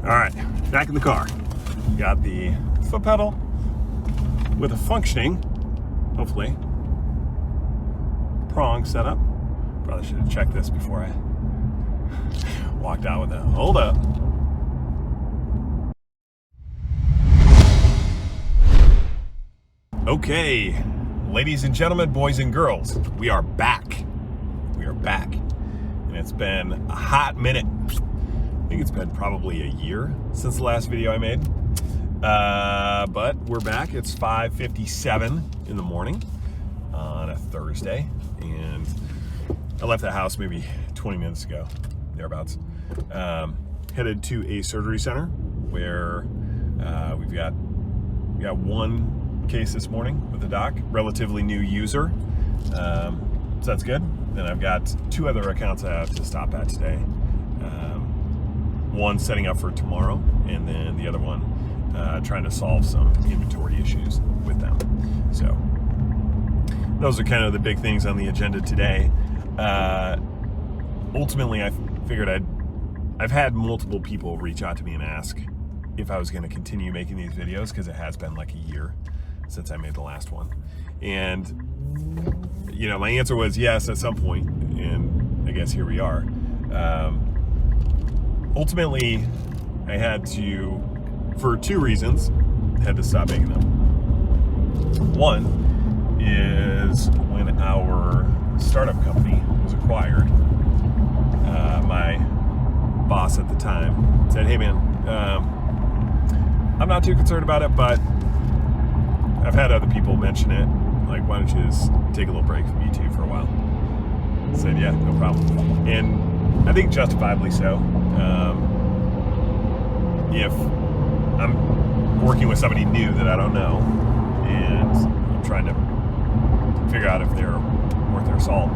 All right, back in the car. Got the foot pedal with a functioning, hopefully, prong setup. Probably should have checked this before I walked out with it. Hold up. Okay, ladies and gentlemen, boys and girls, we are back. We are back. And it's been a hot minute. I think it's been probably a year since the last video I made. But we're back. It's 5:57 in the morning on a Thursday. And I left the house maybe 20 minutes ago, thereabouts. Headed to a surgery center where we got one case this morning with the doc, relatively new user. So that's good. Then I've got two other accounts I have to stop at today. One setting up for tomorrow, and then the other one trying to solve some inventory issues with them. So those are kind of the big things on the agenda today. Ultimately, I figured I've had multiple people reach out to me and ask if I was going to continue making these videos, because it has been like a year since I made the last one. And, you know, my answer was yes at some point, and I guess here we are. Ultimately, I had to, for two reasons, had to stop making them. One is when our startup company was acquired, my boss at the time said, "Hey man, I'm not too concerned about it, but I've had other people mention it. Like, why don't you just take a little break from YouTube for a while?" I said, "Yeah, no problem." And I think justifiably so. If I'm working with somebody new that I don't know, and I'm trying to figure out if they're worth their salt,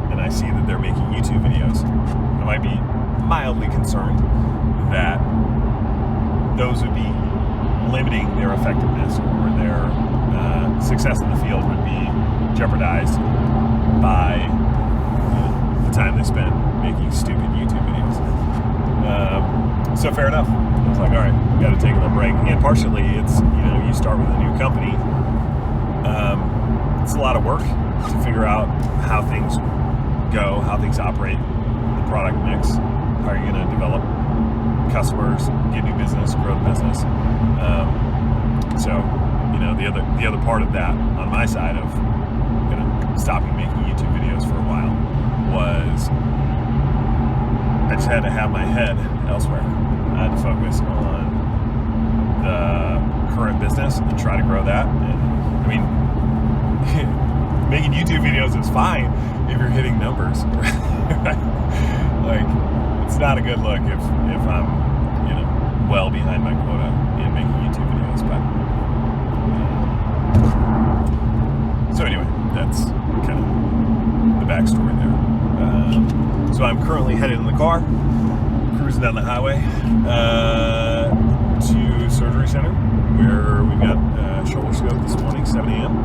and I see that they're making YouTube videos, I might be mildly concerned that those would be limiting their effectiveness, or their success in the field would be jeopardized by the time they spend making stupid YouTube videos. So fair enough. I was like, all right, got to take a little break. And partially, it's, you know, you start with a new company. It's a lot of work to figure out how things go, how things operate, the product mix, how are you going to develop customers, get new business, grow the business. So, you know, the other part of that on my side of stopping making YouTube videos for a while was I just had to have my head elsewhere. I had to focus on the current business and try to grow that. And I mean, making YouTube videos is fine if you're hitting numbers. Like, it's not a good look if I'm, you know, well behind my quota in making YouTube videos. But so anyway, that's kind of the backstory there. So I'm currently headed in the car, cruising down the highway to surgery center, where we got shoulder scope this morning, 7 a.m.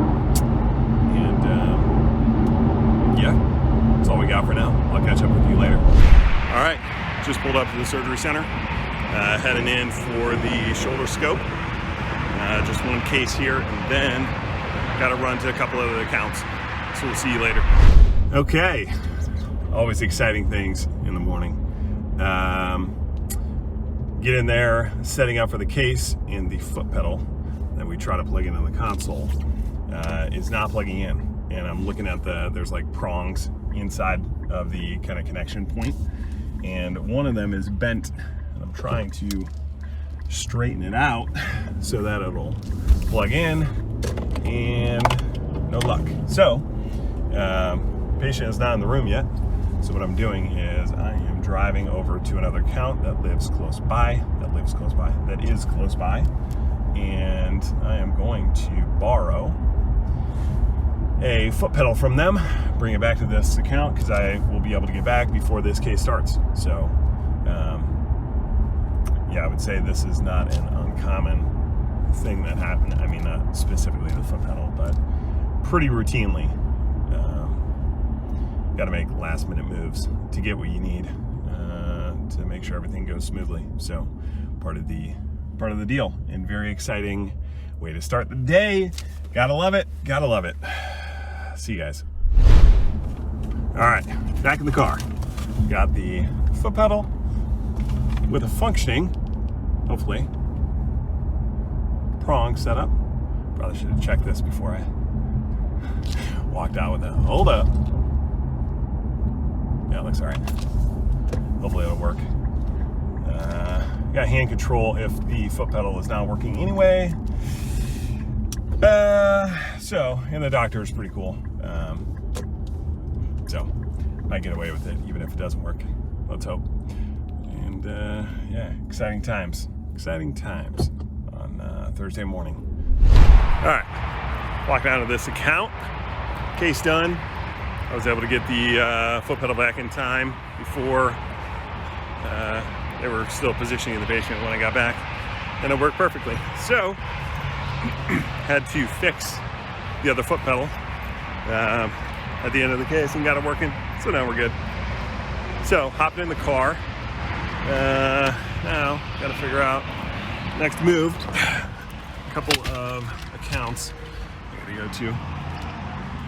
And yeah, that's all we got for now. I'll catch up with you later. All right, just pulled up to the surgery center, heading in for the shoulder scope. Just one case here, and then got to run to a couple other accounts. So we'll see you later. Okay, always exciting things in the morning. Get in there, setting up for the case, and the foot pedal that we try to plug into the console is not plugging in. And I'm looking at there's like prongs inside of the kind of connection point, and one of them is bent, and I'm trying to straighten it out so that it'll plug in, and no luck. So patient is not in the room yet, so what I'm doing is I am driving over to another account that is close by, and I am going to borrow a foot pedal from them, bring it back to this account, because I will be able to get back before this case starts. So yeah, I would say this is not an uncommon thing that happened. I mean, not specifically the foot pedal, but pretty routinely. Got to make last minute moves to get what you need to to make sure everything goes smoothly. So part of the deal, and very exciting way to start the day. Gotta love it. Gotta love it. See you guys. All right, back in the car. Got the foot pedal with a functioning, hopefully, prong setup. Probably should have checked this before I walked out with it. Hold up. Yeah, it looks all right. Hopefully it'll work. Got hand control if the foot pedal is not working anyway. And the Doctor is pretty cool. So might get away with it even if it doesn't work. Let's hope. And yeah, exciting times on Thursday morning. All right, walk down to this account. Case done. I was able to get the foot pedal back in time before they were still positioning in the basement when I got back, and it worked perfectly. So had to fix the other foot pedal at the end of the case and got it working. So now we're good. So hopped in the car. Now got to figure out next move. A couple of accounts I got to go to,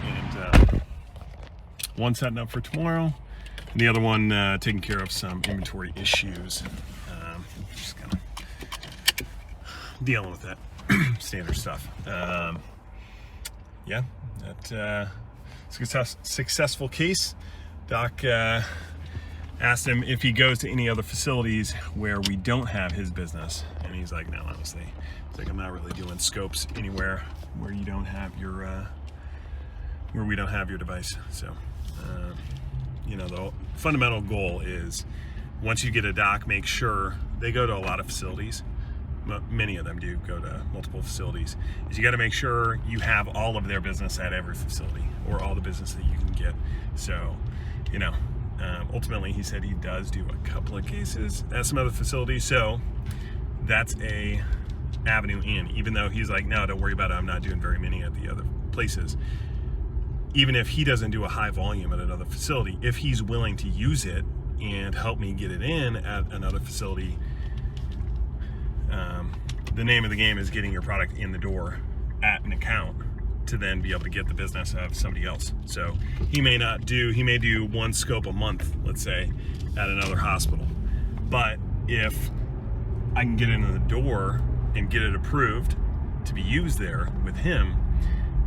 and one setting up for tomorrow, and the other one taking care of some inventory issues. Just kind of dealing with that standard stuff. Yeah, that successful case. Doc asked him if he goes to any other facilities where we don't have his business, and he's like, no, honestly, it's like I'm not really doing scopes anywhere where you don't have your where we don't have your device. So you know, the fundamental goal is once you get a doc, make sure they go to a lot of facilities. Many of them do go to multiple facilities. Is you got to make sure you have all of their business at every facility, or all the business that you can get. So, you know, ultimately he said he does do a couple of cases at some other facilities. So that's a avenue in, even though he's like, no, don't worry about it, I'm not doing very many at the other places. Even if he doesn't do a high volume at another facility, if he's willing to use it and help me get it in at another facility, the name of the game is getting your product in the door at an account to then be able to get the business of somebody else. So he may do one scope a month, let's say, at another hospital. But if I can get it in the door and get it approved to be used there with him,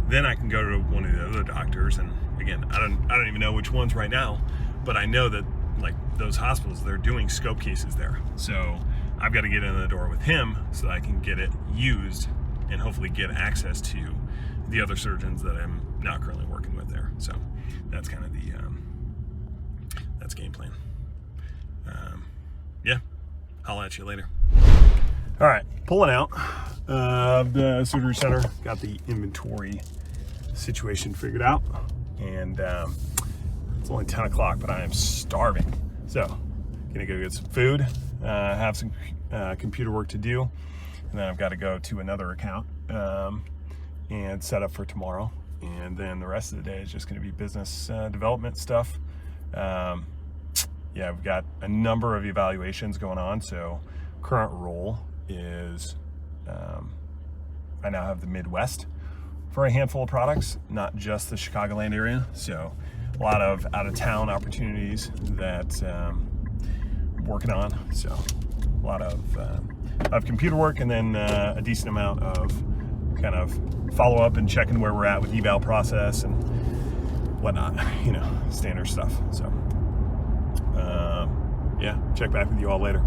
then I can go to one of the other doctors. And again, I don't even know which ones right now, but I know that like those hospitals, they're doing scope cases there. So I've got to get in the door with him so that I can get it used and hopefully get access to the other surgeons that I'm not currently working with there. So that's kind of the that's game plan. Yeah, I'll at you later. All right, pulling out of the surgery center. Got the inventory situation figured out, and it's only 10 o'clock, but I am starving. So gonna go get some food, have some computer work to do, and then I've got to go to another account and set up for tomorrow. And then the rest of the day is just going to be business development stuff. Yeah, we've got a number of evaluations going on. So current role is I now have the Midwest for a handful of products, not just the Chicagoland area. So a lot of out-of-town opportunities that I'm working on. So a lot of computer work, and then a decent amount of kind of follow-up and checking where we're at with eval process and whatnot, you know, standard stuff. So yeah, check back with you all later.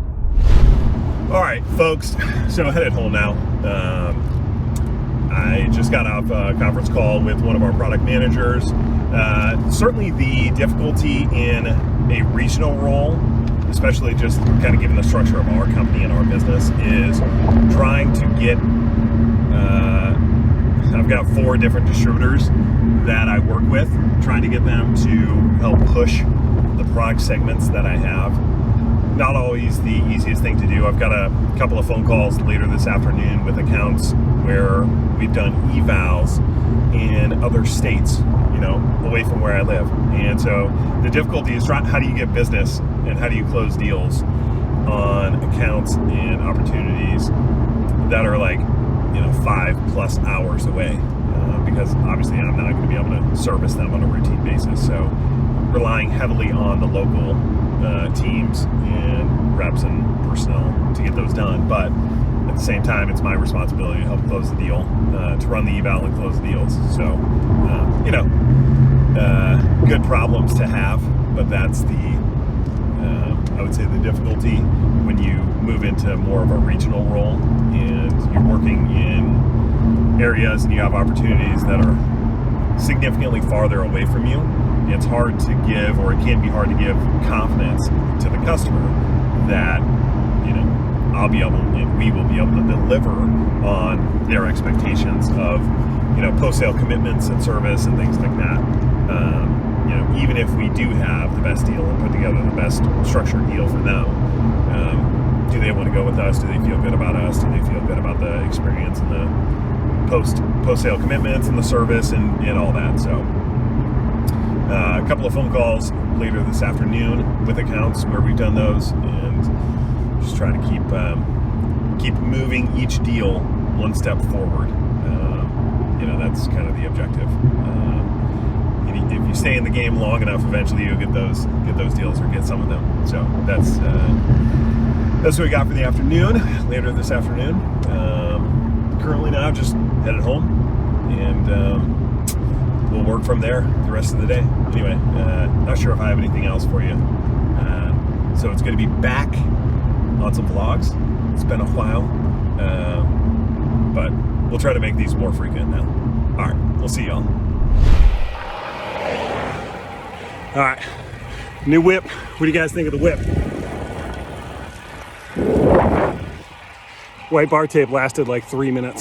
All right, folks, so headed home now. I just got off a conference call with one of our product managers. Certainly the difficulty in a regional role, especially just kind of given the structure of our company and our business, is trying to get, I've got 4 different distributors that I work with, trying to get them to help push the product segments that I have. Not always the easiest thing to do. I've got a couple of phone calls later this afternoon with accounts where we've done evals in other states, you know, away from where I live. And so the difficulty is how do you get business and how do you close deals on accounts and opportunities that are like, 5+ hours away, because obviously I'm not going to be able to service them on a routine basis. So relying heavily on the local teams and reps and personnel to get those done. But at the same time, it's my responsibility to help close the deal, to run the eval and close the deals. So, good problems to have, but that's I would say the difficulty when you move into more of a regional role and you're working in areas and you have opportunities that are significantly farther away from you. It's hard to give, or it can be hard to give confidence to the customer that, I'll be able, and we will be able to deliver on their expectations of, post-sale commitments and service and things like that. Even if we do have the best deal and put together the best structured deal for them, do they want to go with us? Do they feel good about us? Do they feel good about the experience and the post-sale commitments and the service and all that? So a couple of phone calls later this afternoon with accounts where we've done those, and just try to keep moving each deal one step forward. That's kind of the objective. If you stay in the game long enough, eventually you'll get those deals, or get some of them. So that's what we got for the afternoon. Later this afternoon. Currently now, just headed home, and we'll work from there the rest of the day. Anyway, not sure if I have anything else for you. So it's going to be back on some vlogs. It's been a while, but we'll try to make these more frequent now. All right, we'll see y'all. All right, new whip. What do you guys think of the whip? White bar tape lasted like 3 minutes.